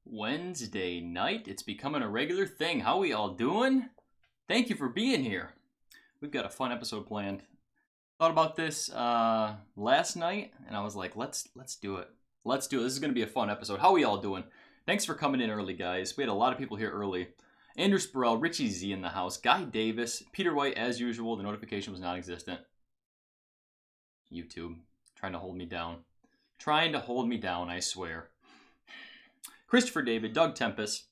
Wednesday night. It's becoming a regular thing. How we all doing? Thank you for being here. We've got a fun episode planned. Thought about this last night, and I was like, let's do it. Let's do it. This is going to be a fun episode. How we all doing? Thanks for coming in early, guys. We had a lot of people here early. Andrew Spurrell, Richie Z in the house, Guy Davis, Peter White, as usual. The notification was non-existent. YouTube, trying to hold me down. Trying to hold me down, I swear. Christopher David, Doug Tempest,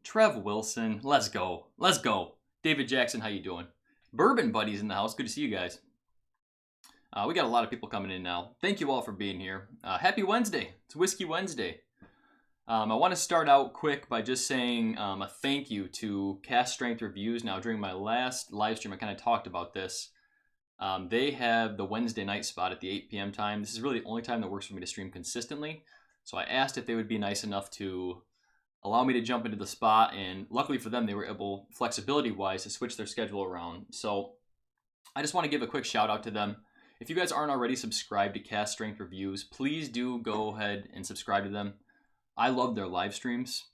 Trev Wilson. Let's go. Let's go. David Jackson, how you doing? Bourbon Buddies in the house. Good to see you guys. We got a lot of people coming in now. Thank you all for being here. Happy Wednesday. It's Whiskey Wednesday. I want to start out quick by just saying a thank you to Cast Strength Reviews. Now, during my last live stream, I kind of talked about this. They have the Wednesday night spot at the 8 p.m. time. This is really the only time that works for me to stream consistently. So I asked if they would be nice enough to allow me to jump into the spot. And luckily for them, they were able, flexibility-wise, to switch their schedule around. So I just want to give a quick shout out to them. If you guys aren't already subscribed to Cast Strength Reviews, please do go ahead and subscribe to them. I love their live streams.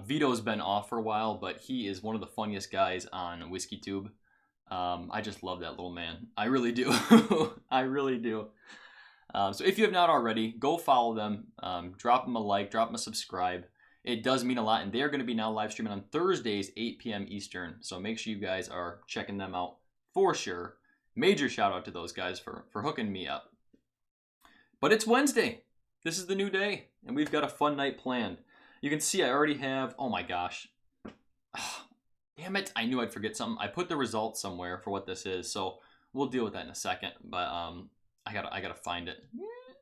Vito's been off for a while, but he is one of the funniest guys on WhiskeyTube. I just love that little man. I really do. I really do. So if you have not already, go follow them. Drop them a like, drop them a subscribe. It does mean a lot, and they're going to be now live streaming on Thursdays, 8 p.m. Eastern. So make sure you guys are checking them out for sure. Major shout out to those guys for hooking me up. But it's Wednesday. This is the new day, and we've got a fun night planned. You can see I already have, oh my gosh. Damn it, I knew I'd forget something. I put the results somewhere for what this is, so we'll deal with that in a second. But I gotta find it.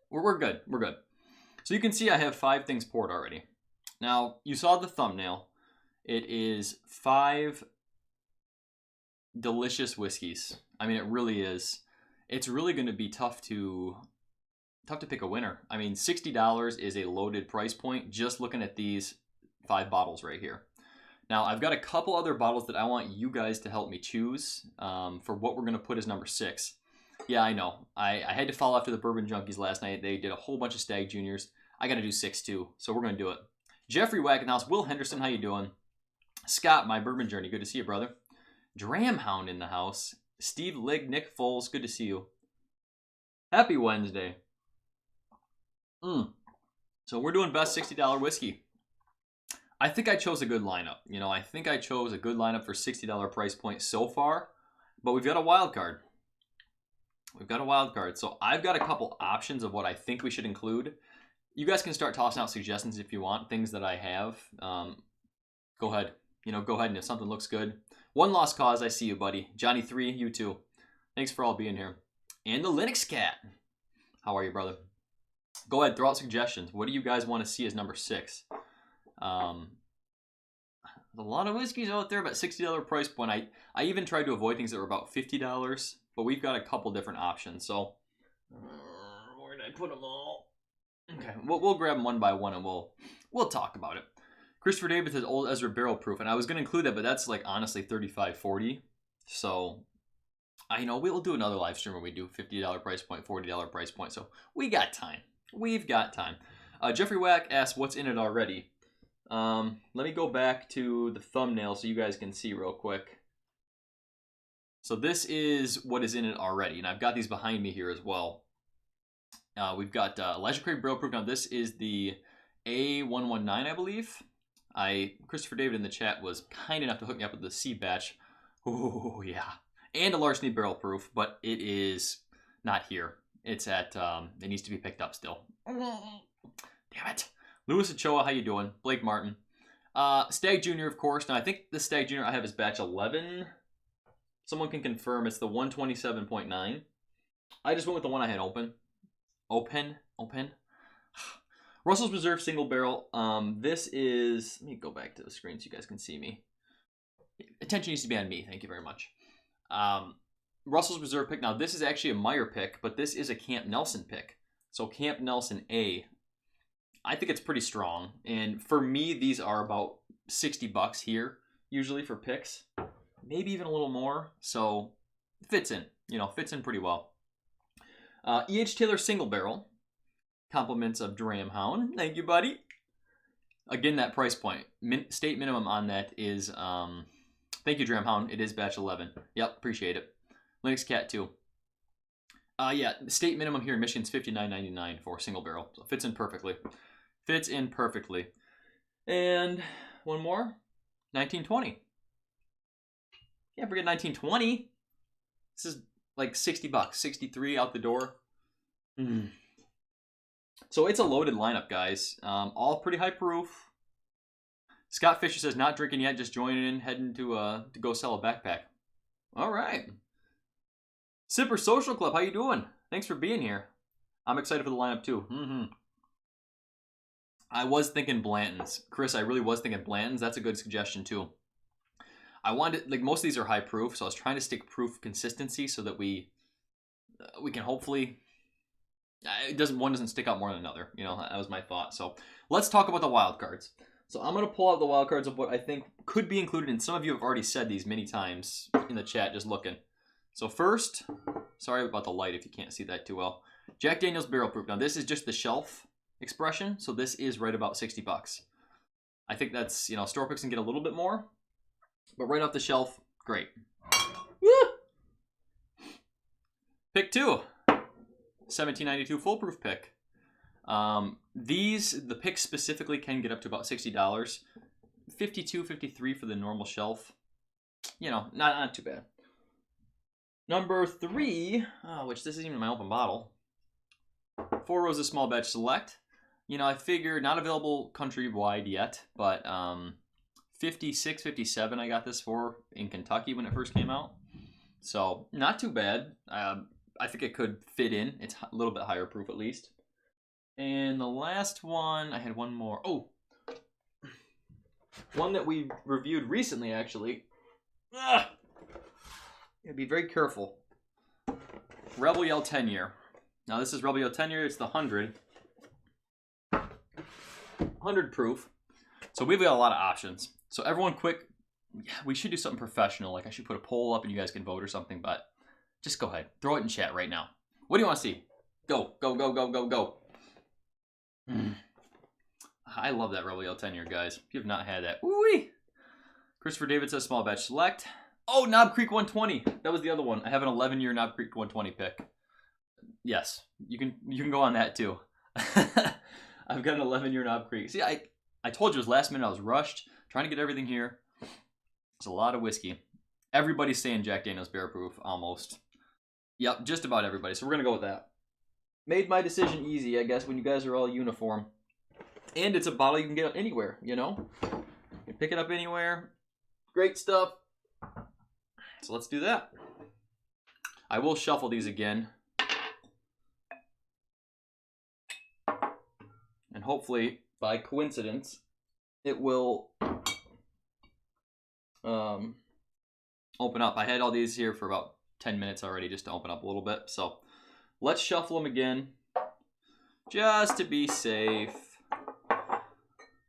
We're good. We're good. So you can see I have 5 things poured already. Now, you saw the thumbnail. It is 5 delicious whiskeys. I mean, it really is. It's really going to be tough to pick a winner. I mean, $60 is a loaded price point just looking at these 5 bottles right here. Now, I've got a couple other bottles that I want you guys to help me choose for what we're going to put as number 6. Yeah, I know. I had to follow after the Bourbon Junkies last night. They did a whole bunch of Stagg Juniors. I got to do 6 too, so we're going to do it. Jeffrey Wackenhouse, Will Henderson, how you doing? Scott, my Bourbon Journey, good to see you, brother. Dramhound in the house. Steve Ligg, Nick Foles, good to see you. Happy Wednesday. So we're doing best $60 whiskey. I think I chose a good lineup. You know, I think I chose a good lineup for $60 price point so far, but we've got a wild card. We've got a wild card. So I've got a couple options of what I think we should include. You guys can start tossing out suggestions if you want, things that I have. Go ahead. You know, go ahead, and if something looks good. One Lost Cause, I see you, buddy. Johnny 3, you too. Thanks for all being here. And the Linux Cat. How are you, brother? Go ahead, throw out suggestions. What do you guys want to see as number 6? There's a lot of whiskeys out there, but $60 price point. I even tried to avoid things that were about $50, but we've got a couple different options. So, where did I put them all? Okay, we'll grab them one by one, and we'll talk about it. Christopher Davis is Old Ezra Barrel Proof, and I was going to include that, but that's like honestly $35.40. So, I know we'll do another live stream where we do $50 price point, $40 price point. So we got time. We've got time. Jeffrey Wack asks, what's in it already? Let me go back to the thumbnail so you guys can see real quick. So this is what is in it already, and I've got these behind me here as well. We've got Elijah Craig Barrel Proof. Now this is the A119, I believe. Christopher David in the chat was kind enough to hook me up with the C batch. Oh yeah, and a Larceny Barrel Proof, but it is not here. It's at it needs to be picked up still. Damn it. Louis Ochoa, how you doing? Blake Martin. Stagg Jr, of course. Now, I think the Stagg Jr I have is batch 11. Someone can confirm it's the 127.9. I just went with the one I had open. Open. Russell's Reserve Single Barrel. This is... Let me go back to the screen so you guys can see me. Attention needs to be on me. Thank you very much. Russell's Reserve pick. Now, this is actually a Meyer pick, but this is a Camp Nelson pick. So, Camp Nelson A. I think it's pretty strong. And for me, these are about $60 here, usually for picks. Maybe even a little more. So, fits in. You know, fits in pretty well. E.H. Taylor Single Barrel. Compliments of Dramhound. Thank you, buddy. Again, that price point. State minimum on that is, thank you, Dramhound. It is batch 11. Yep, appreciate it. Linux Cat 2. Yeah, state minimum here in Michigan is $59.99 for a single barrel. So it fits in perfectly. Fits in perfectly. And one more. 1920. Can't forget 1920. This is like 60 bucks. 63 out the door. So it's a loaded lineup, guys. All pretty high proof. Scott Fisher says, not drinking yet, just joining in, heading to go sell a backpack. All right. Sipper Social Club, how you doing? Thanks for being here. I'm excited for the lineup too. I was thinking Blanton's. Chris, I really was thinking Blanton's. That's a good suggestion too. I wanted, like, most of these are high proof, so I was trying to stick proof consistency so that we can hopefully, one doesn't stick out more than another. You know, that was my thought. So let's talk about the wild cards. So I'm going to pull out the wild cards of what I think could be included, and some of you have already said these many times in the chat just looking. So first, sorry about the light if you can't see that too well. Jack Daniel's Barrel Proof. Now this is just the shelf expression, so this is right about 60 bucks. I think that's, you know, store picks can get a little bit more, but right off the shelf, great. Woo! Pick 2, 1792 foolproof pick. The picks specifically can get up to about $60. 52, 53 for the normal shelf. You know, not too bad. Number 3, which this isn't even my open bottle. Four Roses Small Batch Select. You know, I figure not available countrywide yet, but 56, 57 I got this for in Kentucky when it first came out. So, not too bad. I think it could fit in. It's a little bit higher proof at least. And the last one, I had one more. Oh! One that we reviewed recently, actually. Ugh! Be very careful. Rebel Yell 10-year. Now this is Rebel Yell 10-year. It's the 100. 100 proof. So we've got a lot of options. So everyone quick, we should do something professional. Like I should put a poll up and you guys can vote or something. But just go ahead. Throw it in chat right now. What do you want to see? Go, go, go, go, go, go. I love that Rebel Yell 10-year, guys. If you have not had that. Woo-wee. Christopher David says Small Batch Select. Oh, Knob Creek 120. That was the other one. I have an 11-year Knob Creek 120 pick. Yes, you can go on that too. I've got an 11-year Knob Creek. See, I told you it was last minute. I was rushed, trying to get everything here. It's a lot of whiskey. Everybody's saying Jack Daniel's Barrel Proof, almost. Yep, just about everybody. So we're going to go with that. Made my decision easy, I guess, when you guys are all uniform. And it's a bottle you can get anywhere, you know? You can pick it up anywhere. Great stuff. So let's do that. I will shuffle these again. And hopefully, by coincidence, it will open up. I had all these here for about 10 minutes already just to open up a little bit. So let's shuffle them again just to be safe.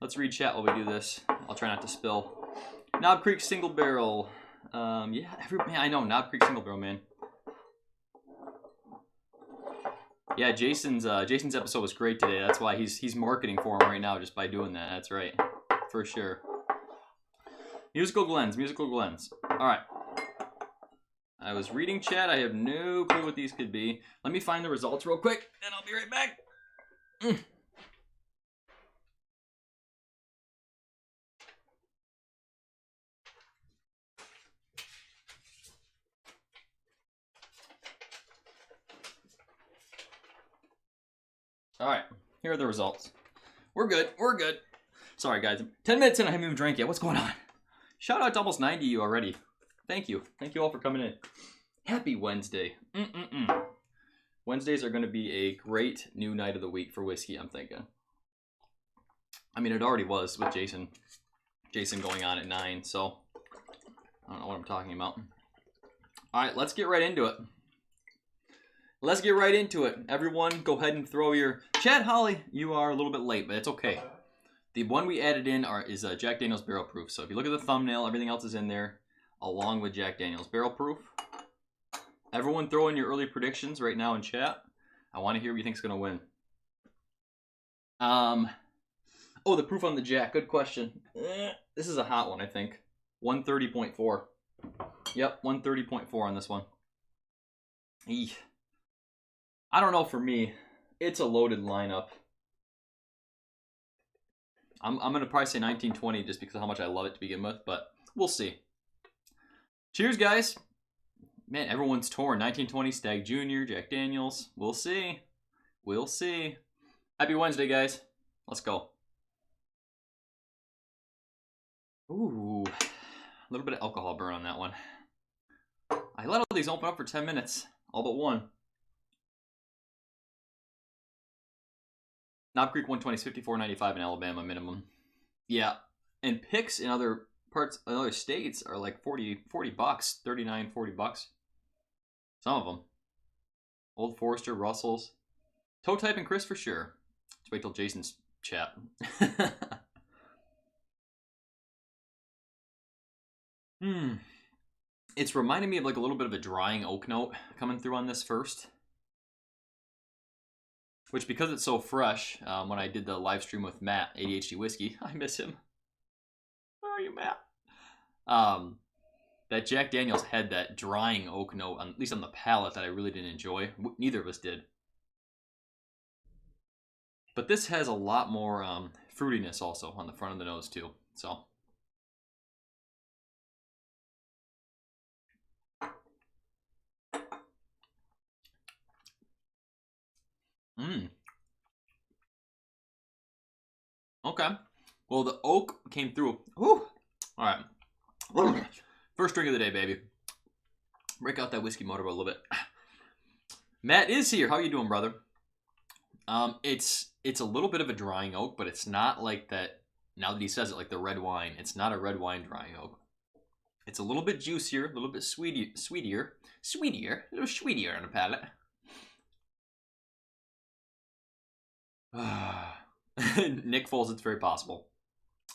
Let's read chat while we do this. I'll try not to spill. Knob Creek Single Barrel. Yeah, man, I know, Knob Creek Single Barrel, man. Yeah, Jason's episode was great today. That's why he's marketing for him right now just by doing that. That's right, for sure. Musical Glens. All right. I was reading chat. I have no clue what these could be. Let me find the results real quick, and I'll be right back. All right, here are the results. We're good. Sorry, guys. 10 minutes in, I haven't even drank yet. What's going on? Shout out to almost 90 of you already. Thank you. Thank you all for coming in. Happy Wednesday. Wednesdays are going to be a great new night of the week for whiskey, I'm thinking. I mean, it already was with Jason. Jason going on at 9, so I don't know what I'm talking about. All right, let's get right into it. Everyone, go ahead and throw your... Chad Holly, you are a little bit late, but it's okay. The one we added in is Jack Daniel's Barrel Proof. So if you look at the thumbnail, everything else is in there, along with Jack Daniel's Barrel Proof. Everyone throw in your early predictions right now in chat. I want to hear what you think is going to win. Oh, the proof on the Jack. Good question. This is a hot one, I think. 130.4. Yep, 130.4 on this one. Eek. I don't know, for me, it's a loaded lineup. I'm going to probably say 1920 just because of how much I love it to begin with, but we'll see. Cheers, guys. Man, everyone's torn. 1920, Stagg Jr., Jack Daniels. We'll see. We'll see. Happy Wednesday, guys. Let's go. Ooh, a little bit of alcohol burn on that one. I let all these open up for 10 minutes, all but one. Knob Creek 120 is $54.95 in Alabama minimum. Yeah, and picks in other parts, in other states are like 40 bucks, 39, 40 bucks. Some of them. Old Forester, Russell's. Toe Type and Chris for sure. Let's wait till Jason's chat. It's reminding me of like a little bit of a drying oak note coming through on this first. Which, because it's so fresh, when I did the live stream with Matt, ADHD Whiskey, I miss him. Where are you, Matt? That Jack Daniels had that drying oak note, at least on the palate, that I really didn't enjoy. Neither of us did. But this has a lot more fruitiness also on the front of the nose too. So. Okay. Well, the oak came through. Whew. All right. First drink of the day, baby. Break out that whiskey motor a little bit. Matt is here. How you doing, brother? It's a little bit of a drying oak, but it's not like that. Now that he says it, like the red wine, it's not a red wine drying oak. It's a little bit juicier, a little bit sweetier, a little sweetier on the palate. Nick Foles, it's very possible.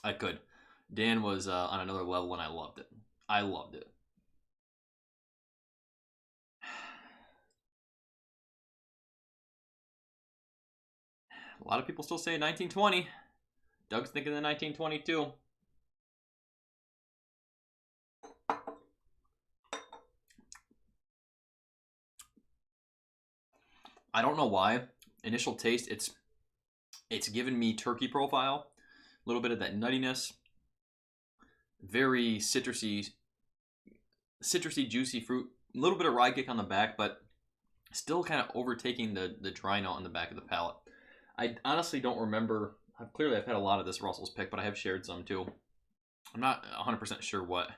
I could. Dan was on another level and I loved it. I loved it. A lot of people still say 1920. Doug's thinking the 1922. I don't know why. Initial taste, it's given me turkey profile. A little bit of that nuttiness. Very citrusy, juicy fruit. A little bit of rye kick on the back, but still kind of overtaking the dry note on the back of the palate. I honestly don't remember. Clearly, I've had a lot of this Russell's pick, but I have shared some too. I'm not 100% sure what.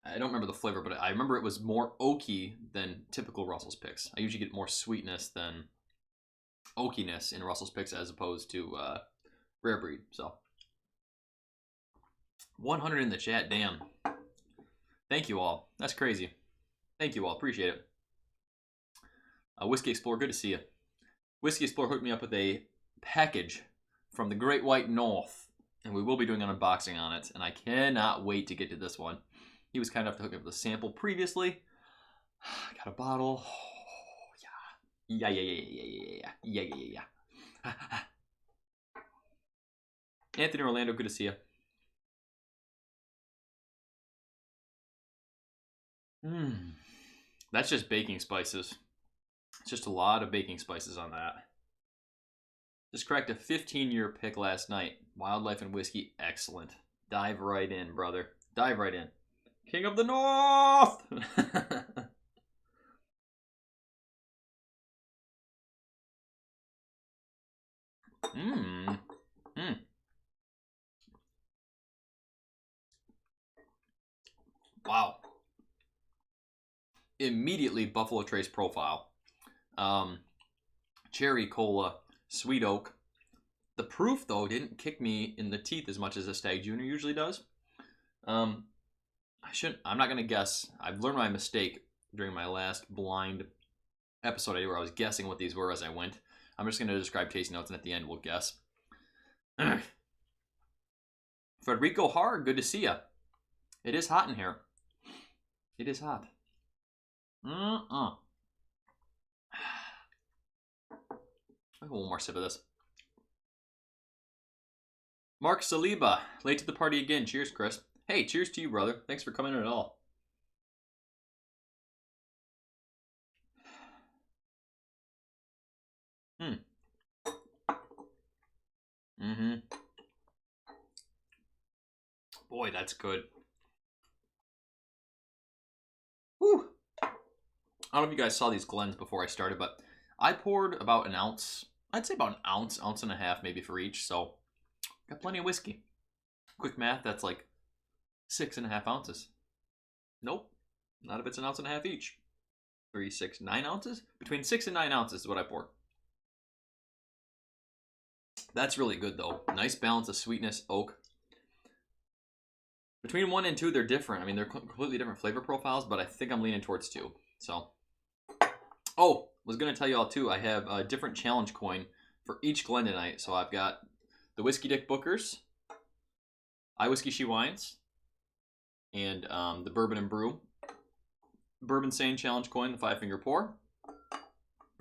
I don't remember the flavor, but I remember it was more oaky than typical Russell's picks. I usually get more sweetness than oakiness in Russell's picks as opposed to rare breed. So 100 in the chat, damn. Thank you all. That's crazy. Thank you all. Appreciate it. Whiskey Explorer, good to see you. Whiskey Explorer hooked me up with a package from the Great White North, and we will be doing an unboxing on it, and I cannot wait to get to this one. He was kind enough to hook up the sample previously. Got a bottle. Oh, yeah. Yeah. Anthony Orlando, good to see you. That's just baking spices. It's just a lot of baking spices on that. Just cracked a 15-year pick last night. Wildlife and whiskey, excellent. Dive right in, brother. Dive right in. King of the North! Wow. Immediately Buffalo Trace profile. Cherry Cola, Sweet Oak. The proof, though, didn't kick me in the teeth as much as a Stagg Jr. usually does. I'm not going to guess. I've learned my mistake during my last blind episode I did where I was guessing what these were as I went. I'm just going to describe tasting notes, and at the end we'll guess. Federico Har, good to see you. It is hot in here. It is hot. I'll have one more sip of this. Mark Saliba, late to the party again. Cheers, Chris. Hey, cheers to you, brother. Thanks for coming in at all. Boy, that's good. Whew. I don't know if you guys saw these Glens before I started, but I poured about an ounce. I'd say about an ounce, ounce and a half maybe for each. So got plenty of whiskey. Quick math, that's like 6.5 ounces. Nope, not if it's an ounce and a half each. 3, 6, 9 ounces? Between 6 and 9 ounces is what I poured. That's really good though. Nice balance of sweetness, oak. Between 1 and 2, they're different. I mean, they're completely different flavor profiles, but I think I'm leaning towards 2. So, oh, was going to tell you all too, I have a different challenge coin for each Glen tonight. So I've got the Whiskey Dick Bookers, I Whiskey She Wines, and the Bourbon and Brew. Bourbinsane Challenge Coin, the 5-finger pour.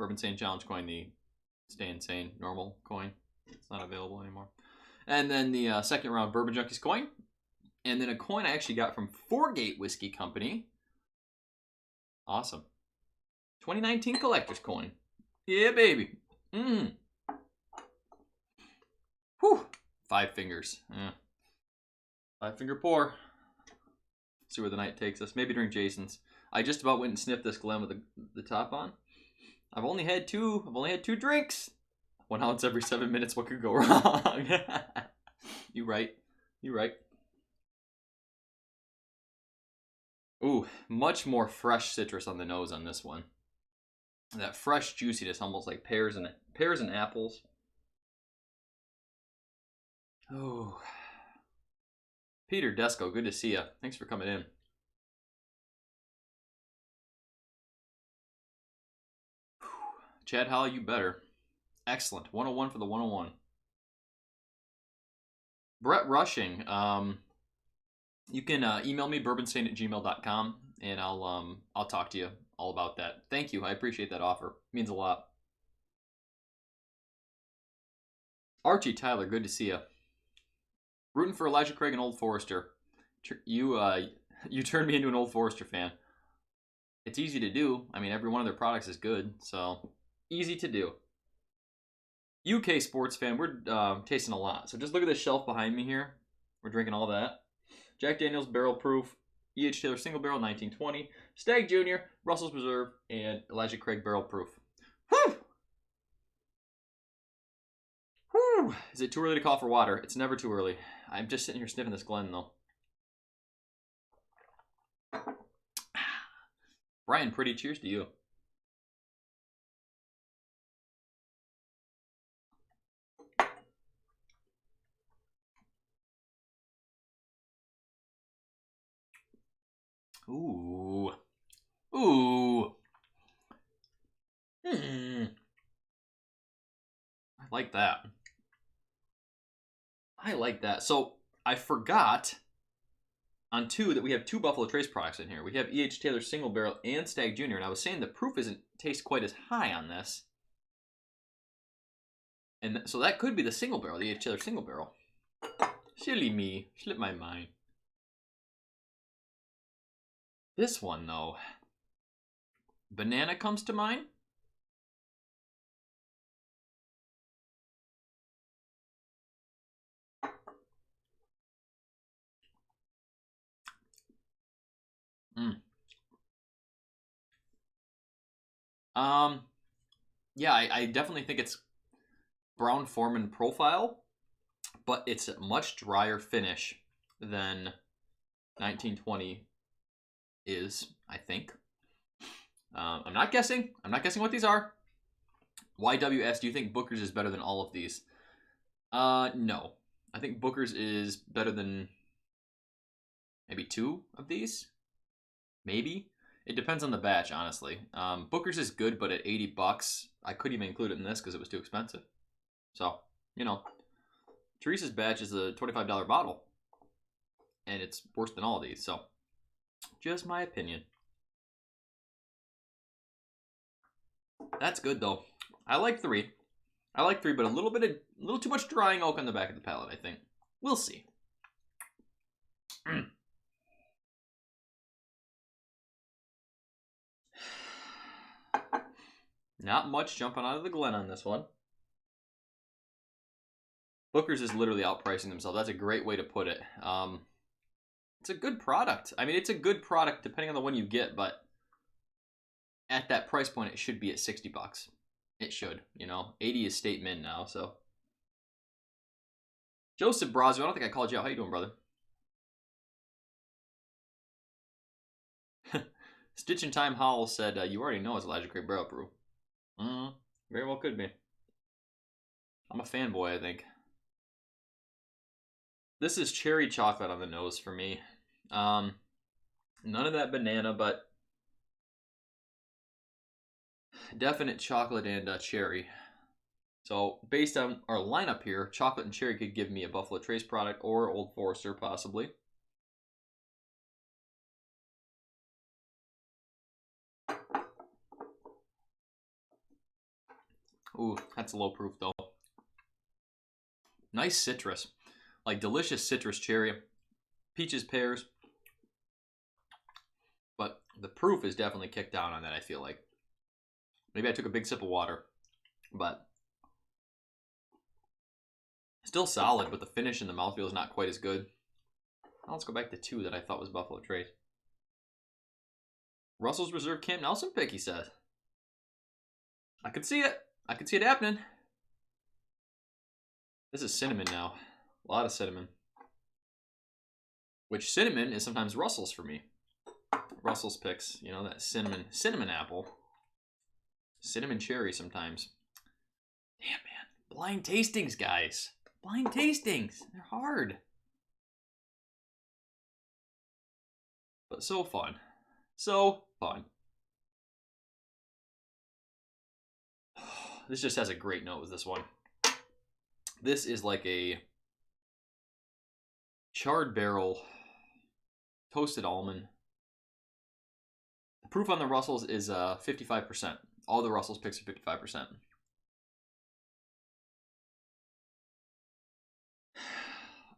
Bourbinsane Challenge Coin, the Stay Insane normal coin. It's not available anymore. And then the second round Bourbon Junkies coin. And then a coin I actually got from Foregate Whiskey Company. Awesome. 2019 collector's coin. Yeah, baby. Whew. 5 fingers. 5-finger pour. See where the night takes us. Maybe during Jason's. I just about went and sniffed this Glen with the top on. I've only had 2 drinks. 1 ounce every 7 minutes. What could go wrong? You right. You right. Ooh, much more fresh citrus on the nose on this one. That fresh juiciness, almost like pears and apples. Oh, Peter Desco, good to see you. Thanks for coming in. Chad Howell, you better. Excellent. 101 for the 101. Brett Rushing. You can email me, bourbinsane@gmail.com, and I'll talk to you all about that. Thank you. I appreciate that offer. It means a lot. Archie Tyler, good to see you. Rooting for Elijah Craig and Old Forester. You turned me into an Old Forester fan. It's easy to do. I mean, every one of their products is good, so easy to do. UK sports fan, we're tasting a lot. So just look at the shelf behind me here. We're drinking all that. Jack Daniels Barrel Proof, E.H. Taylor Single Barrel 1920, Stagg Jr., Russell's Reserve, and Elijah Craig Barrel Proof. Whew! Whew! Is it too early to call for water? It's never too early. I'm just sitting here sniffing this Glen, though. Brian, pretty cheers to you. Ooh. Ooh. I like that. I like that. So I forgot on 2 that we have 2 Buffalo Trace products in here. We have E.H. Taylor Single Barrel and Stagg Jr. And I was saying the proof isn't taste quite as high on this. And so that could be the Single Barrel, the E.H. Taylor Single Barrel. Silly me. Slipped my mind. This one, though. Banana comes to mind. Yeah, I definitely think it's Brown-Forman profile, but it's a much drier finish than 1920 is, I think. I'm not guessing. I'm not guessing what these are. YWS, do you think Booker's is better than all of these? No. I think Booker's is better than maybe 2 of these. Maybe. It depends on the batch, honestly. Booker's is good, but at $80, I couldn't even include it in this because it was too expensive. So, you know, Teresa's batch is a $25 bottle, and it's worse than all of these. So, just my opinion. That's good though. I like 3. I like 3, but a little too much drying oak on the back of the palate, I think. We'll see. Not much jumping out of the Glen on this one. Booker's is literally outpricing themselves. That's a great way to put it. It's a good product. I mean, it's a good product depending on the one you get, but at that price point, it should be at 60 bucks. It should, you know. 80 is state min now, so. Joseph Brazio, I don't think I called you out. How you doing, brother? Stitch in Time Howell said, you already know it's Elijah Craig Barrel Proof. Very well could be. I'm a fanboy, I think. This is cherry chocolate on the nose for me. None of that banana, but definite chocolate and cherry. So based on our lineup here, chocolate and cherry could give me a Buffalo Trace product or Old Forester possibly. Ooh, that's low proof though. Nice citrus. Like delicious citrus cherry. Peaches, pears. But the proof is definitely kicked down on that, I feel like. Maybe I took a big sip of water. But still solid, but the finish in the mouthfeel is not quite as good. Now let's go back to 2 that I thought was Buffalo Trace. Russell's Reserve Camp Nelson pick, he says. I could see it. I could see it happening. This is cinnamon now. A lot of cinnamon. Which cinnamon is sometimes Russell's for me. Russell's picks, you know, that cinnamon apple. Cinnamon cherry sometimes. Damn, man. Blind tastings, guys. Blind tastings. They're hard. But so fun. So fun. This just has a great note with this one. This is like a charred barrel, toasted almond. The proof on the Russells is 55%. All the Russells picks are 55%.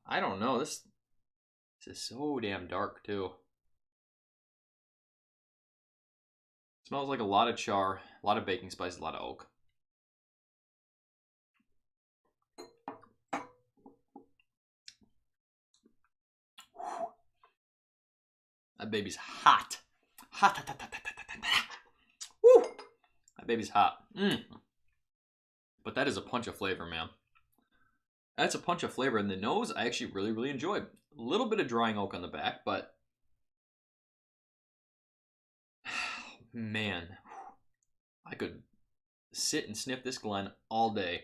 I don't know. This is so damn dark too. Smells like a lot of char, a lot of baking spice, a lot of oak. That baby's hot. Hot, hot, hot, hot, hot, hot, hot. Woo! That baby's hot. But that is a punch of flavor, man. That's a punch of flavor. And the nose, I actually really, really enjoyed. A little bit of drying oak on the back, but man, I could sit and sniff this Glen all day.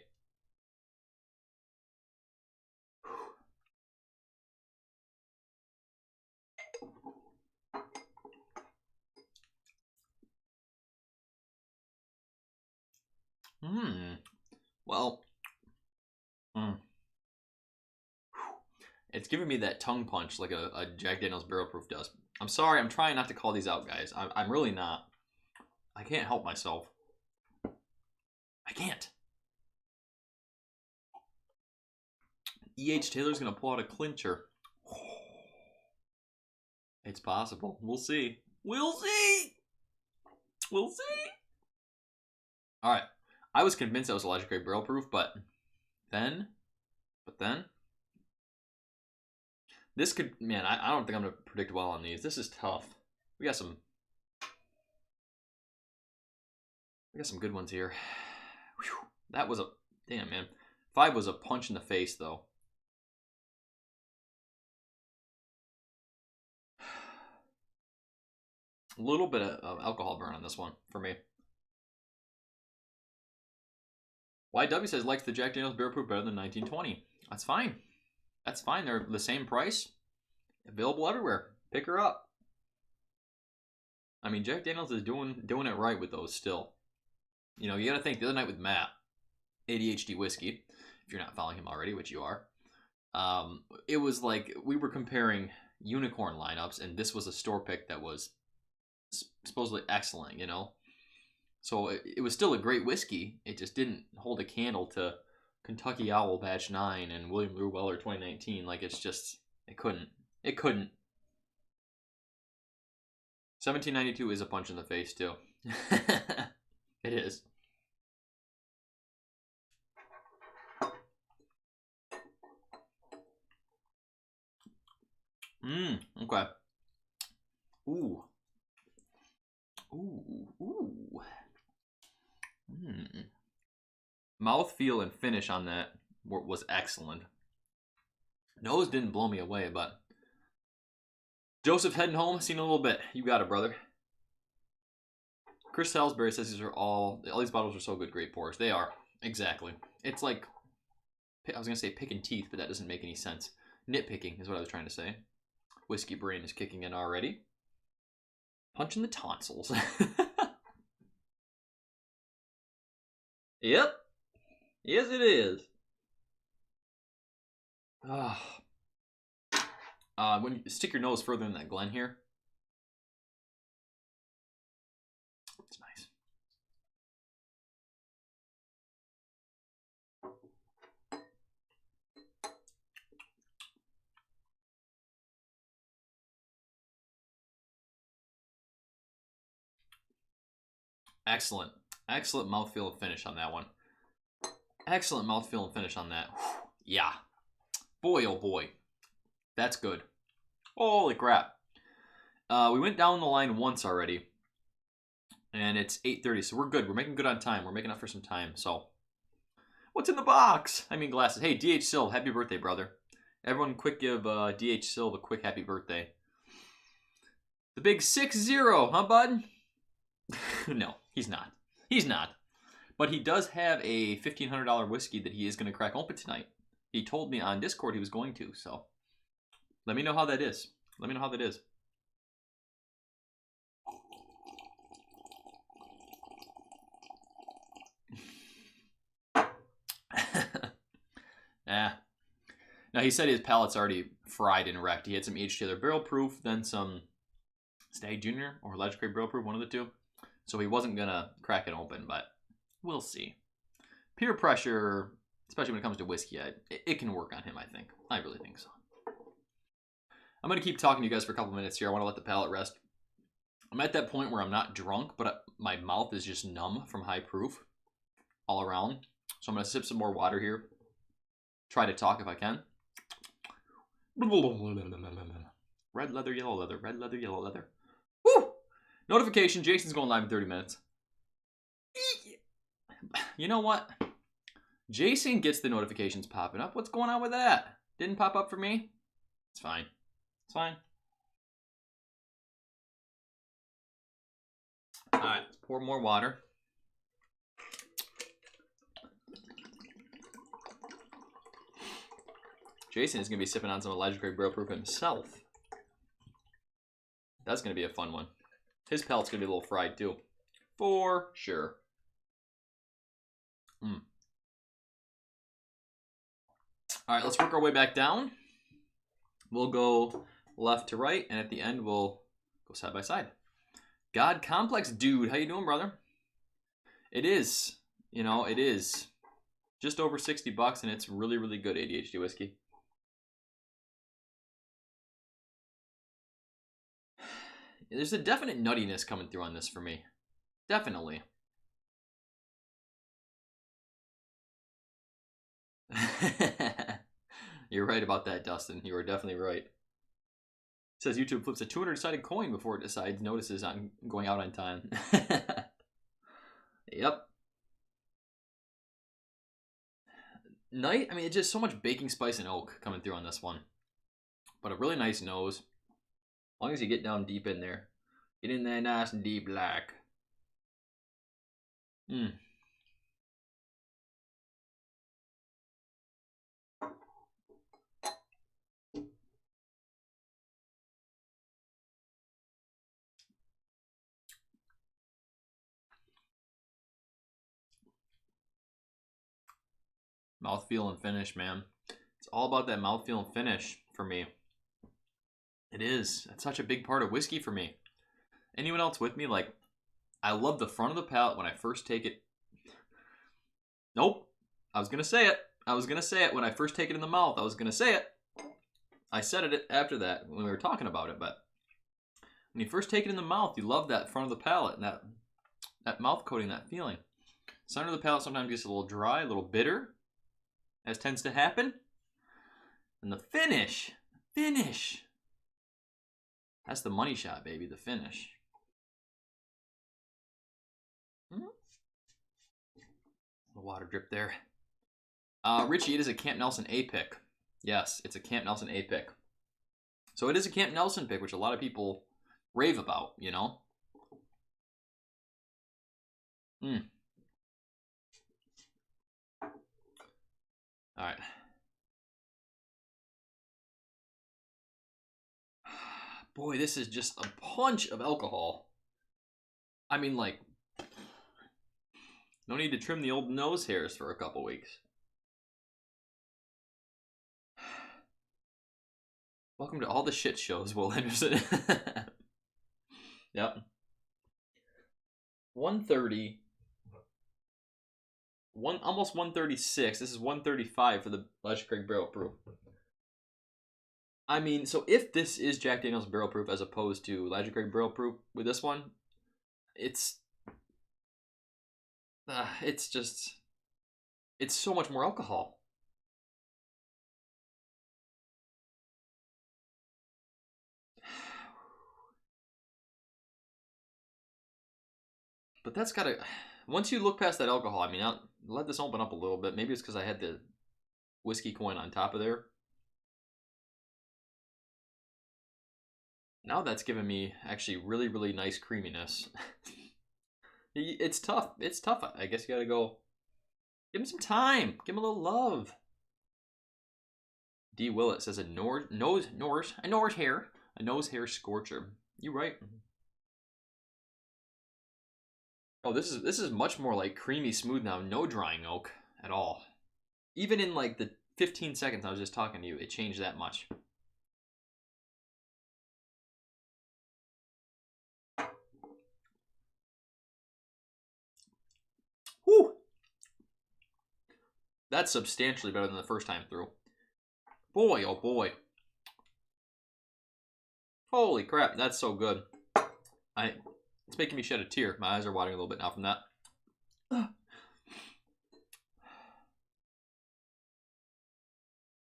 Well, it's giving me that tongue punch like a Jack Daniel's Barrel Proof does. I'm sorry, I'm trying not to call these out, guys. I'm really not. I can't help myself. I can't. E.H. Taylor's going to pull out a clincher. It's possible. We'll see. We'll see. We'll see. All right. I was convinced that was Elijah Craig Barrel Proof, but then, this could, man, I don't think I'm going to predict well on these. This is tough. We got some good ones here. Whew. That was a, damn, man. 5 was a punch in the face, though. A little bit of alcohol burn on this one for me. YW says likes the Jack Daniel's Barrel Proof better than 1920. That's fine. That's fine. They're the same price. Available everywhere. Pick her up. I mean, Jack Daniel's is doing it right with those still. You know, you got to think the other night with Matt, ADHD Whiskey, if you're not following him already, which you are, it was like we were comparing unicorn lineups, and this was a store pick that was supposedly excellent, you know? So it was still a great whiskey. It just didn't hold a candle to Kentucky Owl Batch 9 and William Lou Weller 2019. Like, it's just, it couldn't. It couldn't. 1792 is a punch in the face, too. It is. Okay. Ooh. Mouthfeel and finish on that was excellent. Nose didn't blow me away, but Joseph heading home, seen a little bit. You got it, brother. Chris Salisbury says these are all these bottles are so good, great pours. They are. Exactly. It's like, I was going to say picking teeth, but that doesn't make any sense. Nitpicking is what I was trying to say. Whiskey brain is kicking in already. Punching the tonsils. Yep. Yes, it is. When you stick your nose further in that Glen here, it's nice. Excellent. Excellent mouthfeel and finish on that one. Excellent mouthfeel and finish on that. Yeah. Boy, oh boy. That's good. Holy crap. We went down the line once already. And it's 8:30, so we're good. We're making good on time. We're making up for some time, so. What's in the box? I mean glasses. Hey, DH Silv, happy birthday, brother. Everyone quick give DH Silv a quick happy birthday. The big 6-0, huh, bud? No, he's not. He's not. But he does have a $1,500 whiskey that he is going to crack open tonight. He told me on Discord he was going to, so let me know how that is. Let me know how that is. Now, he said his palate's already fried and wrecked. He had some aged together barrel proof, then some Stagg Jr. or Legendary barrel proof, one of the two. So he wasn't going to crack it open, but we'll see. Peer pressure, especially when it comes to whiskey, it can work on him, I think. I really think so. I'm going to keep talking to you guys for a couple minutes here. I want to let the palate rest. I'm at that point where I'm not drunk, but my mouth is just numb from high proof all around. So I'm going to sip some more water here. Try to talk if I can. Red leather, yellow leather, red leather, yellow leather. Woo! Notification, Jason's going live in 30 minutes. You know what? Jason gets the notifications popping up. What's going on with that? Didn't pop up for me? It's fine. It's fine. Alright, let's pour more water. Jason is going to be sipping on some Legendary Barrel Proof himself. That's going to be a fun one. His palate's going to be a little fried too. For sure. Alright, let's work our way back down. We'll go left to right, and at the end we'll go side by side. God Complex Dude, how you doing, brother? It is, you know, it is just over 60 bucks, and it's really, really good ADHD whiskey. There's a definite nuttiness coming through on this for me. Definitely. You're right about that, Dustin. You are definitely right. It says YouTube flips a 200-sided coin before it decides notices on going out on time. Yep. I mean, it's just so much baking spice and oak coming through on this one. But a really nice nose. As long as you get down deep in there. Get in there nice and deep black. Mouthfeel and finish, man. It's all about that mouthfeel and finish for me. It is. It's such a big part of whiskey for me. Anyone else with me? Like, I love the front of the palate when I first take it. Nope. I was going to say it. I was going to say it when I first take it in the mouth. I was going to say it. I said it after that when we were talking about it, but when you first take it in the mouth, you love that front of the palate and that mouth coating, that feeling. Center of the palate sometimes gets a little dry, a little bitter, as tends to happen. And the finish, that's the money shot, baby, the finish. The water drip there. Richie, it is a Camp Nelson A pick. Yes, it's a Camp Nelson A pick. So it is a Camp Nelson pick, which a lot of people rave about, you know? Alright. Boy, this is just a punch of alcohol. I mean, like, no need to trim the old nose hairs for a couple weeks. Welcome to all the shit shows, Will Henderson. Yep. 130. Almost 136. This is 135 for the Elijah Craig Barrel Proof. I mean, so if this is Jack Daniel's Barrel Proof as opposed to Elijah Craig Barrel Proof with this one, it's so much more alcohol. But that's gotta, once you look past that alcohol, I mean, I'll let this open up a little bit. Maybe it's because I had the whiskey coin on top of there. Now that's giving me actually really, really nice creaminess. It's tough. It's tough. I guess you gotta go, give him some time. Give him a little love. D. Willett says a nose hair scorcher. You right. Oh, this is much more like creamy smooth now. No drying oak at all. Even in like the 15 seconds I was just talking to you, it changed that much. Whew. That's substantially better than the first time through. Boy, oh boy. Holy crap, that's so good. It's making me shed a tear. My eyes are watering a little bit now from that.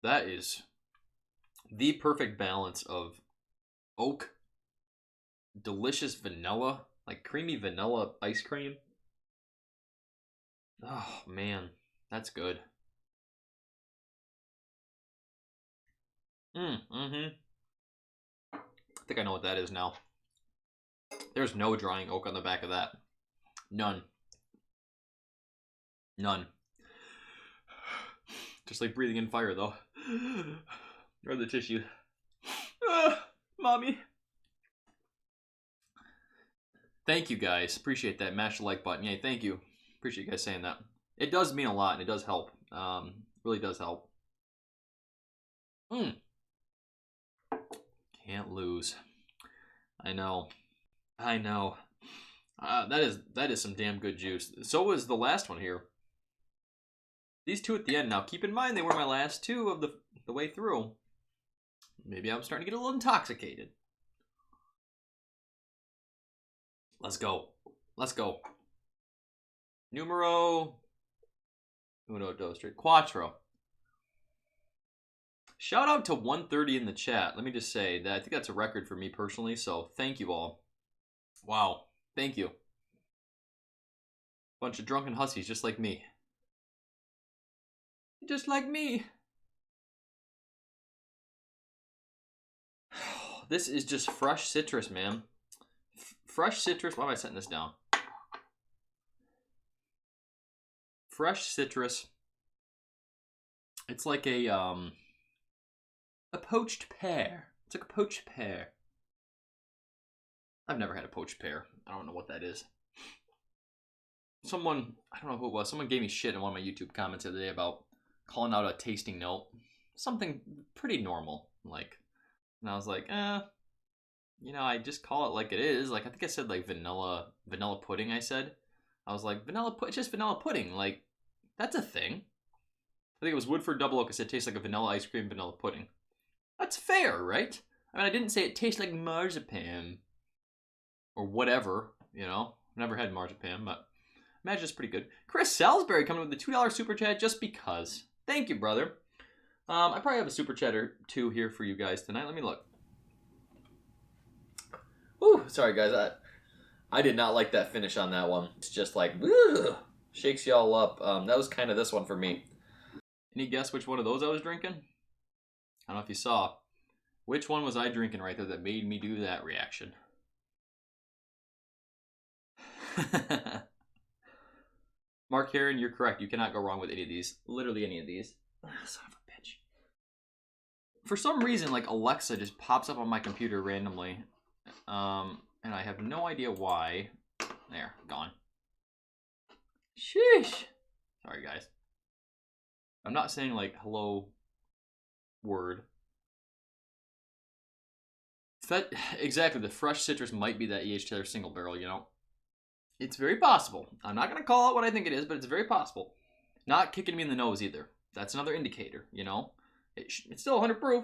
That is the perfect balance of oak, delicious vanilla, like creamy vanilla ice cream. Oh, man. That's good. I think I know what that is now. There's no drying oak on the back of that. None. None. Just like breathing in fire, though. Or the tissue. Mommy. Thank you, guys. Appreciate that. Mash the like button. Yay, thank you. Appreciate you guys saying that. It does mean a lot, and it does help. Really does help. Can't lose. I know. I know. That is some damn good juice. So was the last one here. These two at the end. Now, keep in mind they were my last two of the way through. Maybe I'm starting to get a little intoxicated. Let's go. Let's go. Numero uno, dos, tres, cuatro. Shout out to 130 in the chat. Let me just say that I think that's a record for me personally, so thank you all. Wow. Thank you. Bunch of drunken hussies just like me. Just like me. This is just fresh citrus, man. Fresh citrus. Why am I setting this down? Fresh citrus. It's like a poached pear. It's like a poached pear. I've never had a poached pear. I don't know what that is. Someone, I don't know who it was, someone gave me shit in one of my YouTube comments the other day about calling out a tasting note. Something pretty normal, like, and I was like, you know, I just call it like it is. Like, I think I said like vanilla pudding, I said. I was like, just vanilla pudding, like, that's a thing. think it was Woodford Double Oak. It said it tastes like a vanilla ice cream, vanilla pudding. That's fair, right? I mean, I didn't say it tastes like marzipan. Or whatever, you know. Never had marzipan, but imagine it's pretty good. Chris Salisbury coming with the $2 super chat just because. Thank you, brother. I probably have a super chat or two here for you guys tonight. Let me look. Whew, sorry guys. I did not like that finish on that one. It's just like, woo, shakes you all up. That was kind of this one for me. Any guess which one of those I was drinking? I don't know if you saw. Which one was I drinking right there that made me do that reaction? Mark Heron, you're correct. You cannot go wrong with any of these. Literally any of these. Son of a bitch. For some reason, like Alexa just pops up on my computer randomly. And I have no idea why. There, gone. Sheesh. Sorry, guys. I'm not saying like hello word. Exactly, the fresh citrus might be that E.H. Taylor single barrel, you know. It's very possible. I'm not going to call out what I think it is, but it's very possible. Not kicking me in the nose either. That's another indicator, you know. It's still 100 proof.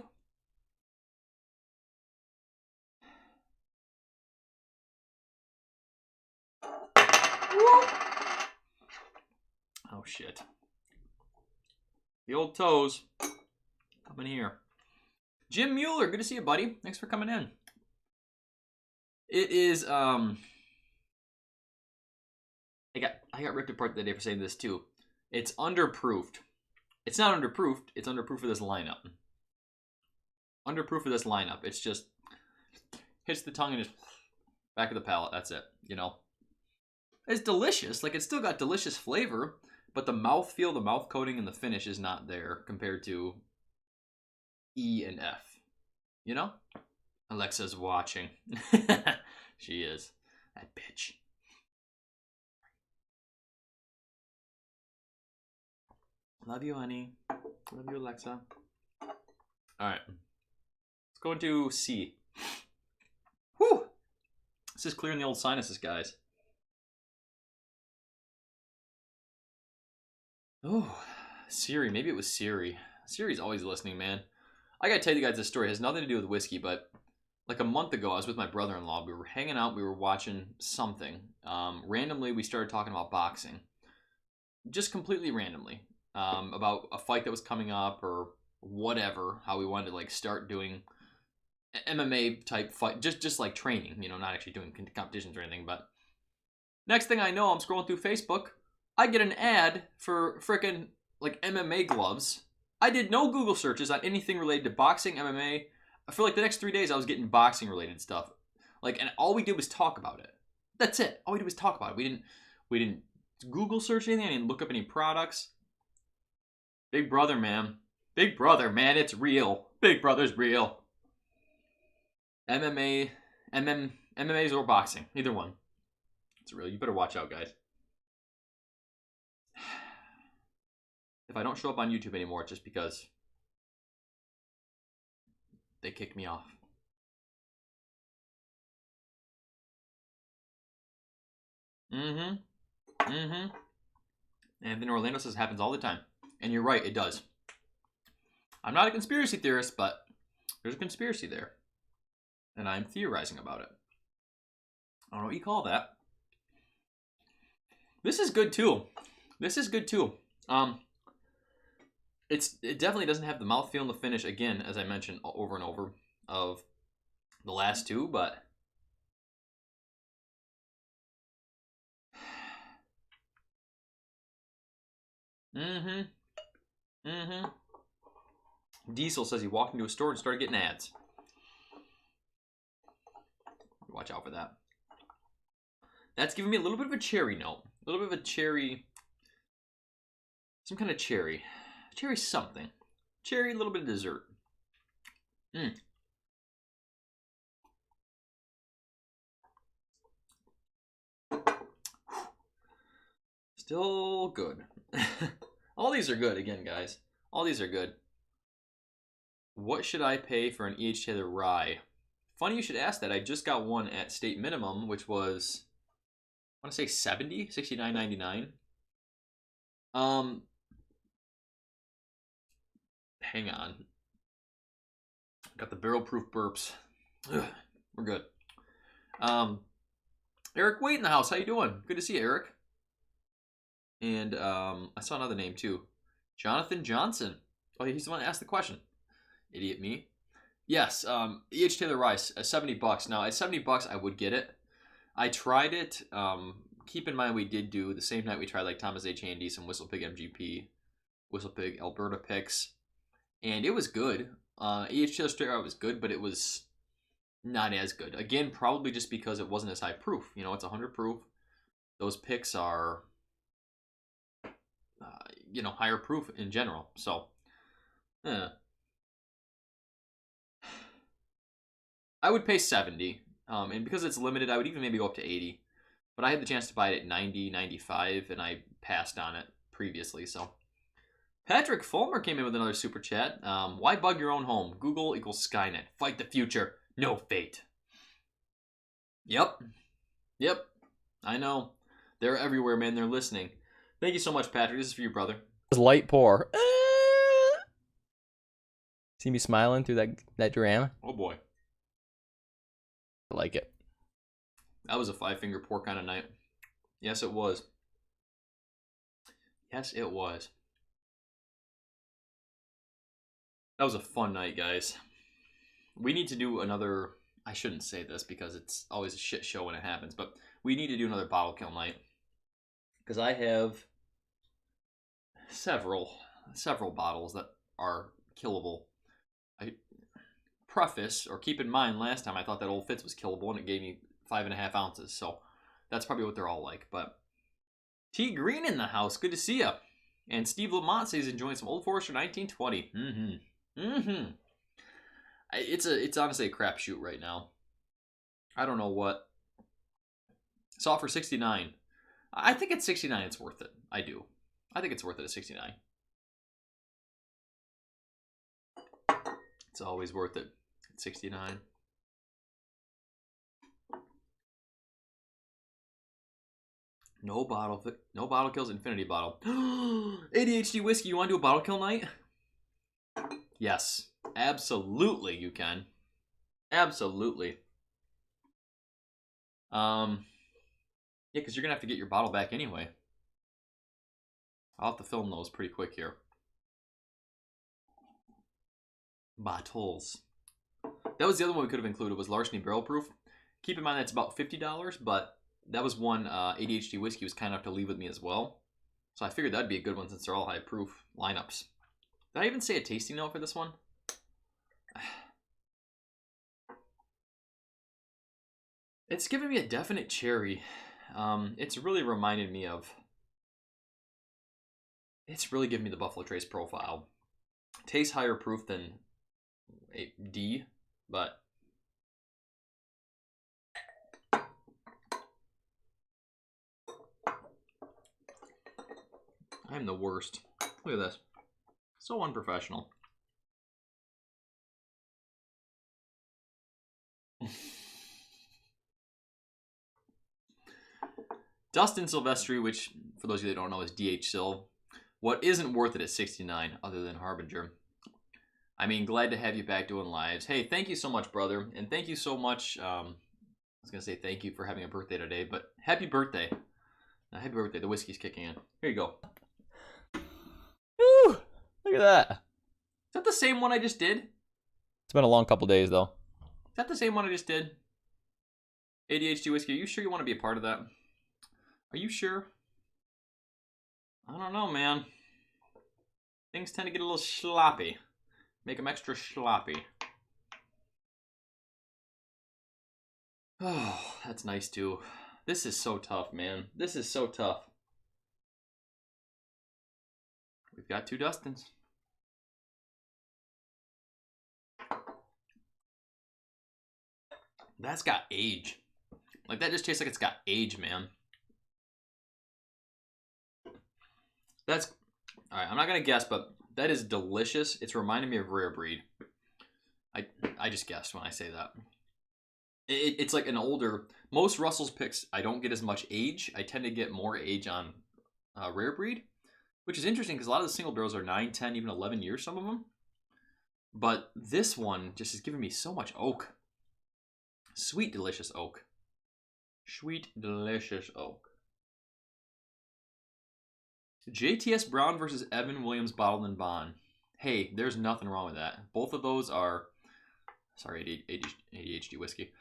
Oh, shit. The old toes. Come in here. Jim Mueller, good to see you, buddy. Thanks for coming in. It is, I got ripped apart the day for saying this too. It's underproofed. It's not underproofed. It's underproof for this lineup. Underproof for this lineup. It's just hits the tongue and just back of the palate. That's it. You know. It's delicious. Like it's still got delicious flavor, but the mouthfeel, the mouth coating, and the finish is not there compared to E and F. You know. Alexa's watching. She is. That bitch. Love you, honey. Love you, Alexa. All right. Let's go into C. Whew. This is clearing the old sinuses, guys. Oh, Siri. Maybe it was Siri. Siri's always listening, man. I gotta tell you guys this story. It has nothing to do with whiskey, but like a month ago, I was with my brother-in-law. We were hanging out. We were watching something. Randomly, we started talking about boxing. Just completely randomly. About a fight that was coming up or whatever, how we wanted to like start doing MMA type fight, just like training, you know, not actually doing competitions or anything. But next thing I know, I'm scrolling through Facebook, I get an ad for frickin' like MMA gloves. I did no Google searches on anything related to boxing, MMA. For like the next 3 days, I was getting boxing related stuff. Like, and all we did was talk about it. That's it. All we did was talk about it. We didn't Google search anything. I didn't look up any products. Big brother, man. Big brother, man. It's real. Big brother's real. MMAs or boxing. Either one. It's real. You better watch out, guys. If I don't show up on YouTube anymore, it's just because they kicked me off. And then Orlando says it happens all the time. And you're right, it does. I'm not a conspiracy theorist, but there's a conspiracy there. And I'm theorizing about it. I don't know what you call that. This is good too. This is good too. It definitely doesn't have the mouthfeel and the finish, again, as I mentioned over and over, of the last two, but Diesel says he walked into a store and started getting ads. Watch out for that. That's giving me a little bit of a cherry note. A little bit of a cherry. Some kind of cherry. Cherry something. Cherry, a little bit of dessert. Still good. All these are good, again, guys. All these are good. What should I pay for an E.H. Taylor rye? Funny you should ask that. I just got one at state minimum, which was, I want to say $69.99. hang on. Got the barrel proof burps. Ugh, we're good. Eric Wade in the house. How you doing? Good to see you, Eric. And I saw another name too. Jonathan Johnson. Oh, he's the one that asked the question. Idiot me. Yes, E.H. Taylor Rice, $70. Now, at $70, I would get it. I tried it. Keep in mind, we did do the same night we tried like Thomas H. Handy, some Whistle Pig MGP, Whistle Pig Alberta picks, and it was good. E.H. Taylor Straight Rye was good, but it was not as good. Again, probably just because it wasn't as high proof. You know, it's 100 proof. Those picks are, you know, higher proof in general. So, I would pay 70, and because it's limited, I would even maybe go up to 80. But I had the chance to buy it at 90, 95, and I passed on it previously. So, Patrick Fulmer came in with another super chat. Why bug your own home? Google equals Skynet. Fight the future. No fate. Yep. I know. They're everywhere, man. They're listening. Thank you so much, Patrick. This is for you, brother. Light pour. See me smiling through that dram? Oh boy. I like it. That was a 5-finger pour kind of night. Yes, it was. Yes, it was. That was a fun night, guys. We need to do another... I shouldn't say this because it's always a shit show when it happens, but we need to do another bottle kill night. Because I have several bottles that are killable. I preface, or keep in mind, last time I thought that Old Fitz was killable and it gave me 5.5 ounces. So that's probably what they're all like. But T Green in the house, good to see you. And Steve Lamont says he's enjoying some Old Forester 1920. It's honestly a crapshoot right now. I don't know what. Saw it for 69. I think at 69 it's worth it. I do. I think it's worth it at 69. It's always worth it at 69. No bottle kills, infinity bottle. ADHD whiskey, you want to do a bottle kill night? Yes, absolutely you can. Absolutely. Yeah, because you're going to have to get your bottle back anyway. I'll have to film those pretty quick here. Bottles. That was the other one we could have included, was Larceny Barrel Proof. Keep in mind that's about $50, but that was one ADHD whiskey was kind enough to leave with me as well. So I figured that'd be a good one since they're all high proof lineups. Did I even say a tasting note for this one? It's giving me a definite cherry. It's really reminded me of... It's really giving me the Buffalo Trace profile. Tastes higher proof than a D, but... I'm the worst. Look at this. So unprofessional. Dustin Silvestri, which for those of you that don't know is DH Sil. What isn't worth it at 69 other than Harbinger? I mean, glad to have you back doing lives. Hey, thank you so much, brother. And thank you so much. I was going to say thank you for having a birthday today, but happy birthday. Happy birthday. The whiskey's kicking in. Here you go. Woo! Look at that. Is that the same one I just did? It's been a long couple days, though. Is that the same one I just did? ADHD whiskey, are you sure you want to be a part of that? Are you sure? I don't know, man. Things tend to get a little sloppy. Make them extra sloppy. Oh, that's nice, too. This is so tough, man. This is so tough. We've got two Dustins. That's got age. Like, that just tastes like it's got age, man. That's... Alright, I'm not going to guess, but that is delicious. It's reminding me of Rare Breed. I just guessed when I say that. It's like an older... Most Russell's picks, I don't get as much age. I tend to get more age on Rare Breed. Which is interesting because a lot of the single barrels are 9, 10, even 11 years, some of them. But this one just is giving me so much oak. Sweet, delicious oak. Sweet, delicious oak. JTS Brown versus Evan Williams Bottled in Bond. Hey, there's nothing wrong with that. Both of those are... Sorry, ADHD whiskey.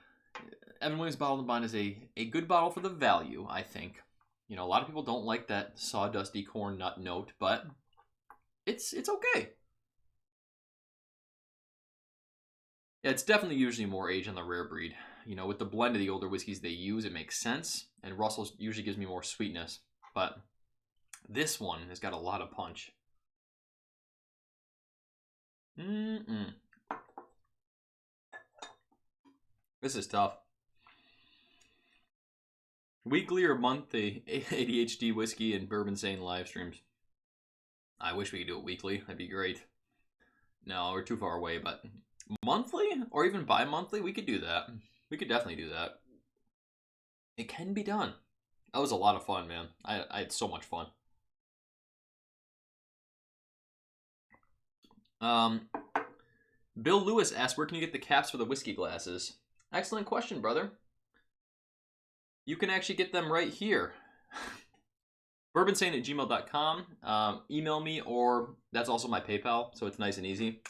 Evan Williams Bottled in Bond is a good bottle for the value, I think. You know, a lot of people don't like that sawdusty corn nut note, but it's okay. Yeah, it's definitely usually more age on the rare breed. You know, with the blend of the older whiskeys they use, it makes sense. And Russell's usually gives me more sweetness. But this one has got a lot of punch. This is tough. Weekly or monthly ADHD whiskey and Bourbinsane live streams. I wish we could do it weekly. That'd be great. No, we're too far away, but monthly or even bi-monthly, we could do that. We could definitely do that. It can be done. That was a lot of fun, man. I had so much fun. Bill Lewis asked, where can you get the caps for the whiskey glasses? Excellent question, brother. You can actually get them right here. bourbinsane@gmail.com. Email me, or that's also my PayPal, so it's nice and easy.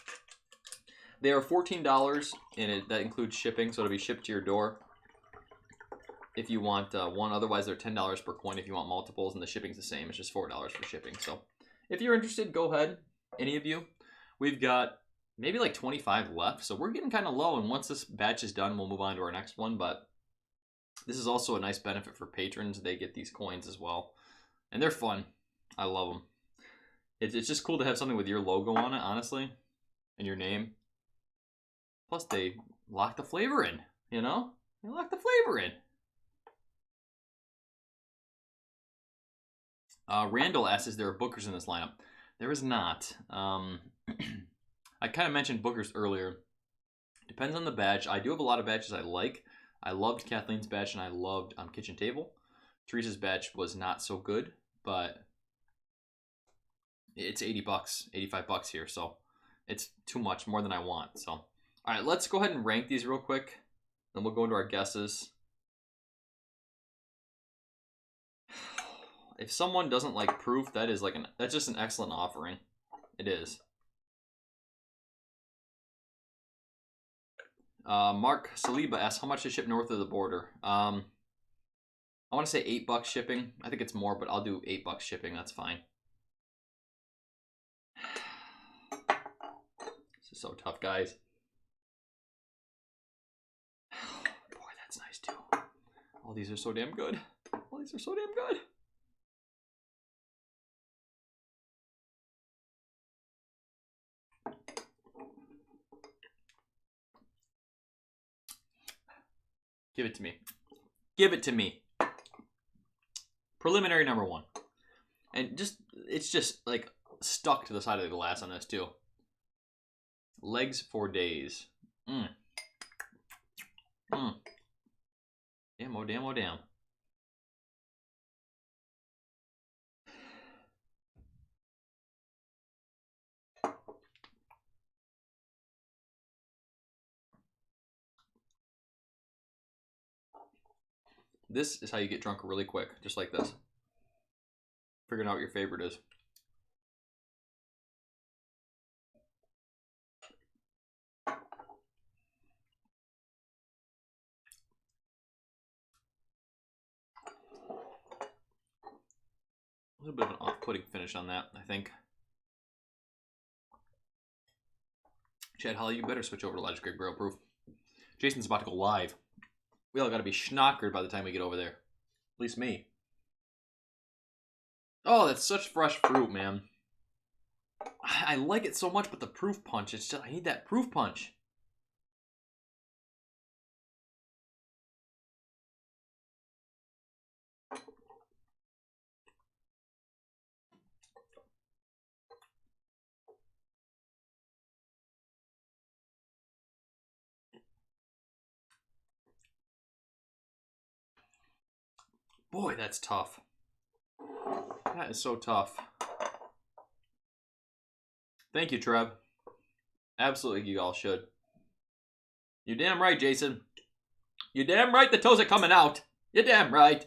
They are $14, and that includes shipping, so it'll be shipped to your door if you want one. Otherwise, they're $10 per coin if you want multiples, and the shipping's the same. It's just $4 for shipping. So if you're interested, go ahead, any of you. We've got maybe like 25 left, so we're getting kind of low, and once this batch is done, we'll move on to our next one, but this is also a nice benefit for patrons. They get these coins as well, and they're fun. I love them. It's just cool to have something with your logo on it, honestly, and your name. Plus, they lock the flavor in, you know? They lock the flavor in. Randall asks, is there bookers in this lineup? There is not. I kind of mentioned bookers earlier. Depends on the batch. I do have a lot of batches I like. I loved Kathleen's batch, and I loved Kitchen Table. Teresa's batch was not so good, but it's $80, $85 here, so it's too much, more than I want. So, all right, let's go ahead and rank these real quick, then we'll go into our guesses. If someone doesn't like proof, that's just an excellent offering. It is. Mark Saliba asks, how much to ship north of the border? I want to say $8 shipping. I think it's more, but I'll do $8 shipping. That's fine. This is so tough, guys. Boy, that's nice too. All these are so damn good. All these are so damn good. Give it to me. Give it to me. Preliminary number one. And it's just like stuck to the side of the glass on this too. Legs for days. Damn, oh damn, oh damn. This is how you get drunk really quick, just like this. Figuring out what your favorite is. A little bit of an off-putting finish on that, I think. Chad Holly, you better switch over to Logic Greg Barrel Proof. Jason's about to go live. We all gotta be schnockered by the time we get over there. At least me. Oh, that's such fresh fruit, man. I like it so much, but the proof punch, it's just, I need that proof punch. Boy, that's tough. That is so tough. Thank you, Trev. Absolutely, you all should. You're damn right, Jason. You're damn right the toes are coming out. You're damn right.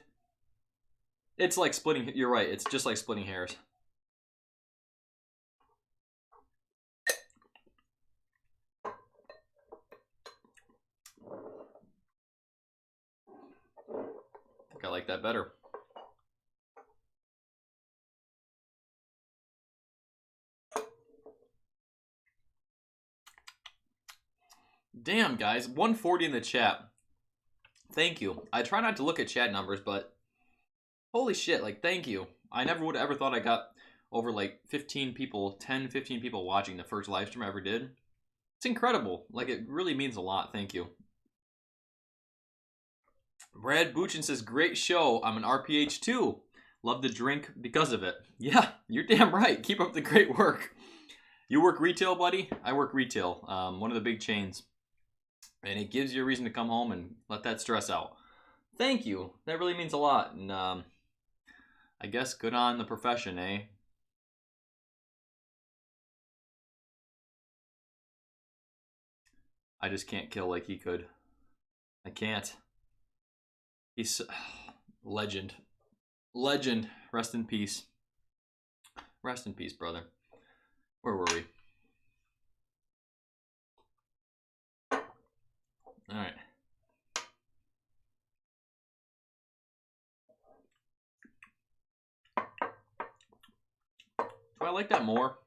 It's like splitting... You're right. It's just like splitting hairs. I think I like that better. Damn, guys. 140 in the chat. Thank you. I try not to look at chat numbers, but holy shit, like, thank you. I never would have ever thought I got over, like, 15 people, 10, 15 people watching the first live stream I ever did. It's incredible. Like, it really means a lot. Thank you. Brad Buchin says, great show. I'm an RPH too. Love the drink because of it. Yeah, you're damn right. Keep up the great work. You work retail, buddy? I work retail. One of the big chains. And it gives you a reason to come home and let that stress out. Thank you. That really means a lot. And I guess good on the profession, eh? I just can't kill like he could. I can't. He's legend. Legend. Rest in peace. Rest in peace, brother. Where were we? All right. Do I like that more?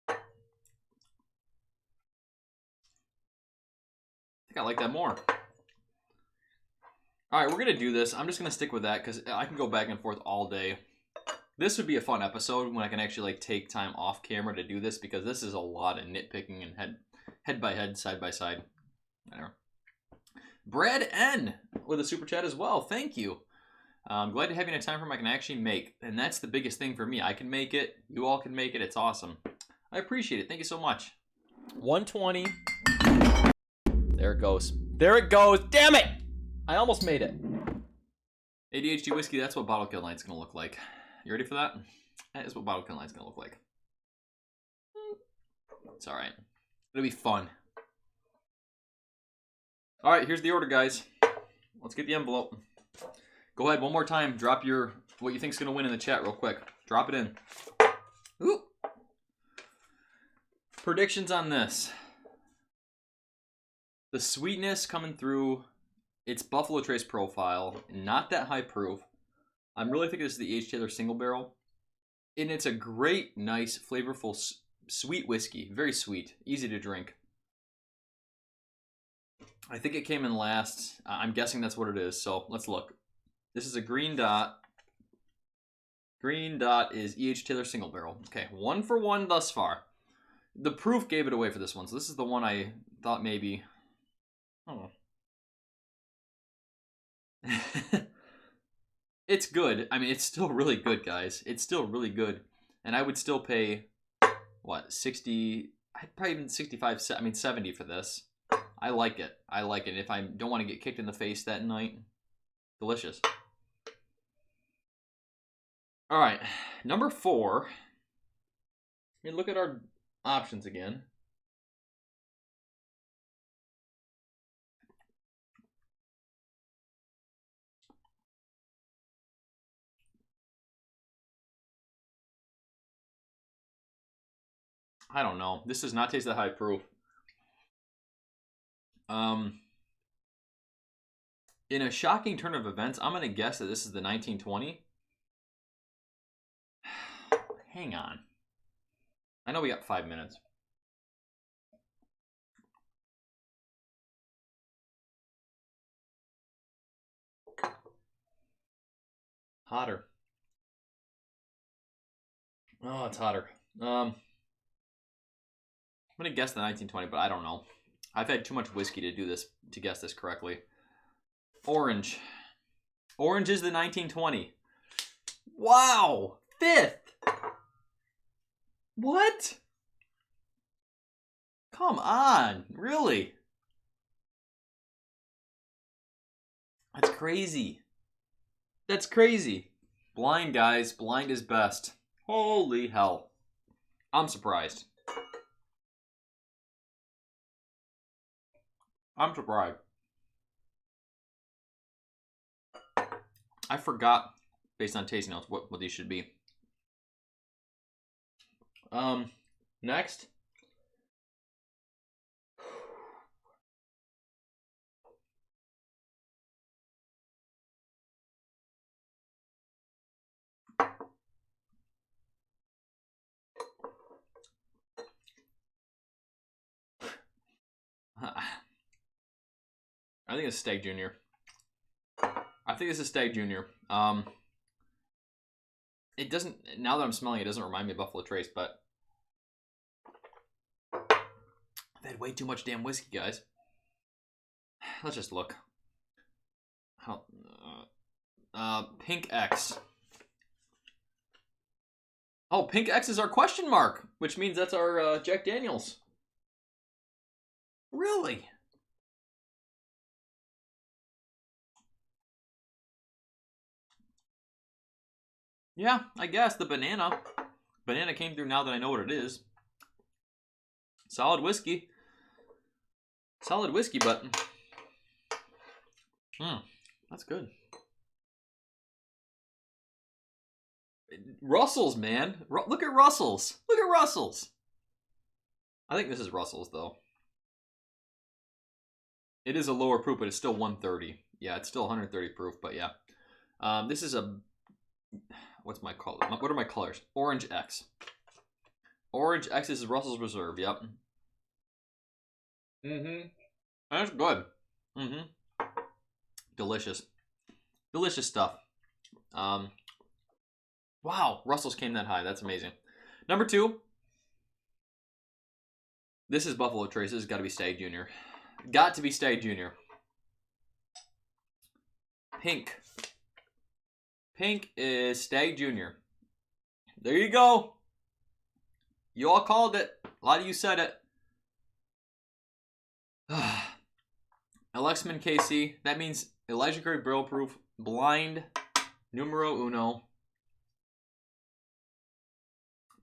I think I like that more. All right, we're going to do this. I'm just going to stick with that because I can go back and forth all day. This would be a fun episode when I can actually like take time off camera to do this because this is a lot of nitpicking and head by head, side by side. Whatever. Brad N with a super chat as well. Thank you. I'm glad to have you in a time frame I can actually make. And that's the biggest thing for me. I can make it. You all can make it. It's awesome. I appreciate it. Thank you so much. 120. There it goes. There it goes. Damn it! I almost made it. ADHD whiskey, that's what bottle kill night's going to look like. You ready for that? That is what bottle kill night's going to look like. It's alright. It'll be fun. Alright, here's the order, guys. Let's get the envelope. Go ahead, one more time. Drop your what you think's going to win in the chat real quick. Drop it in. Ooh. Predictions on this. The sweetness coming through. It's Buffalo Trace profile. Not that high proof. I'm really thinking this is the H. Taylor single barrel. And it's a great, nice, flavorful, sweet whiskey. Very sweet. Easy to drink. I think it came in last. I'm guessing that's what it is. So let's look. This is a green dot. Green dot is E.H. Taylor single barrel. Okay, 1 for 1 thus far. The proof gave it away for this one. So this is the one I thought maybe... Oh. It's good. I mean, it's still really good, guys. It's still really good. And I would still pay, what, 60... I'd probably even 65, I mean 70 for this. I like it. I like it. If I don't want to get kicked in the face that night, delicious. All right, number 4. Let me look at our options again. I don't know. This does not taste that high proof. In a shocking turn of events, I'm going to guess that this is the 1920. Hang on. I know we got 5 minutes. Hotter. Oh, it's hotter. I'm going to guess the 1920, but I don't know. I've had too much whiskey to do this, to guess this correctly. Orange. Orange is the 1920. Wow! 5th! What? Come on. Really? That's crazy. That's crazy. Blind, guys. Blind is best. Holy hell. I'm surprised. I'm surprised. I forgot, based on tasting notes, what these should be. Next. I think it's Stagg Jr. I think this is Stagg Jr. It doesn't, now that I'm smelling it, doesn't remind me of Buffalo Trace, but I've had way too much damn whiskey, guys. Let's just look. Pink X. Oh, Pink X is our question mark, which means that's our Jack Daniels. Really? Yeah, I guess the banana. Banana came through now that I know what it is. Solid whiskey. Solid whiskey, but... that's good. Russell's, man. Look at Russell's. Look at Russell's. I think this is Russell's, though. It is a lower proof, but it's still 130. Yeah, it's still 130 proof, but yeah. This is a... What's my color? What are my colors? Orange X. Orange X is Russell's Reserve, yep. That's good. Delicious. Delicious stuff. Wow, Russell's came that high. That's amazing. Number 2. This is Buffalo Trace. This has got to be Stagg Jr. Got to be Stagg Jr. Pink. Pink is Stagg Jr. There you go. You all called it. A lot of you said it. Alexman KC. That means Elijah Craig Barrel Proof. Blind. Numero uno.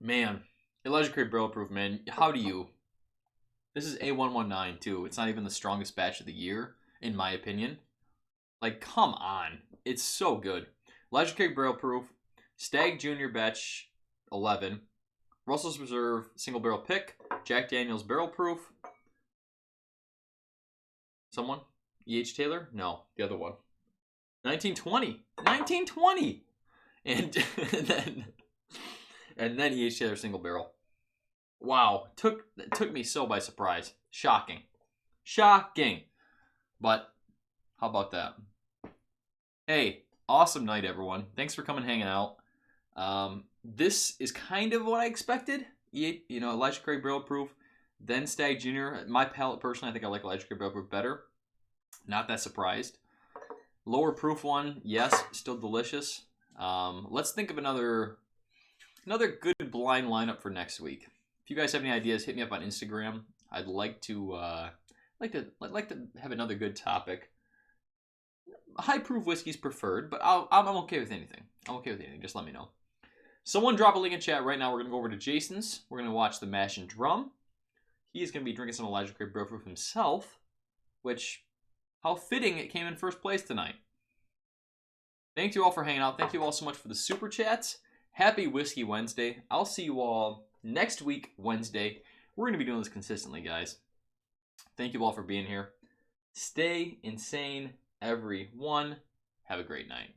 Man. Elijah Craig Barrel Proof, man. How do you... This is A119 too. It's not even the strongest batch of the year, in my opinion. Like, come on. It's so good. Elijah Craig Barrel Proof, Stagg Jr. Batch 11, Russell's Reserve Single Barrel Pick, Jack Daniels Barrel Proof. Someone? E.H. Taylor? No, the other one. 1920. 1920! And then E.H. Taylor Single Barrel. Wow, it took me so by surprise. Shocking. Shocking. But how about that? Hey, awesome night, everyone. Thanks for coming hanging out. This is kind of what I expected. You know, Elijah Craig Barrel Proof, then Stagg Jr. My palate, personally, I think I like Elijah Craig Barrel Proof better. Not that surprised. Lower proof one, yes, still delicious. Let's think of another good blind lineup for next week. If you guys have any ideas, hit me up on Instagram. I'd like to have another good topic. High proof whiskey's preferred, but I'm okay with anything. I'm okay with anything. Just let me know. Someone drop a link in chat right now. We're gonna go over to Jason's. We're gonna watch the Mash and Drum. He is gonna be drinking some Elijah Craig Barrel Proof himself, which, how fitting it came in first place tonight. Thank you all for hanging out. Thank you all so much for the super chats. Happy Whiskey Wednesday. I'll see you all next week, Wednesday. We're gonna be doing this consistently, guys. Thank you all for being here. Stay insane, everyone. Have a great night.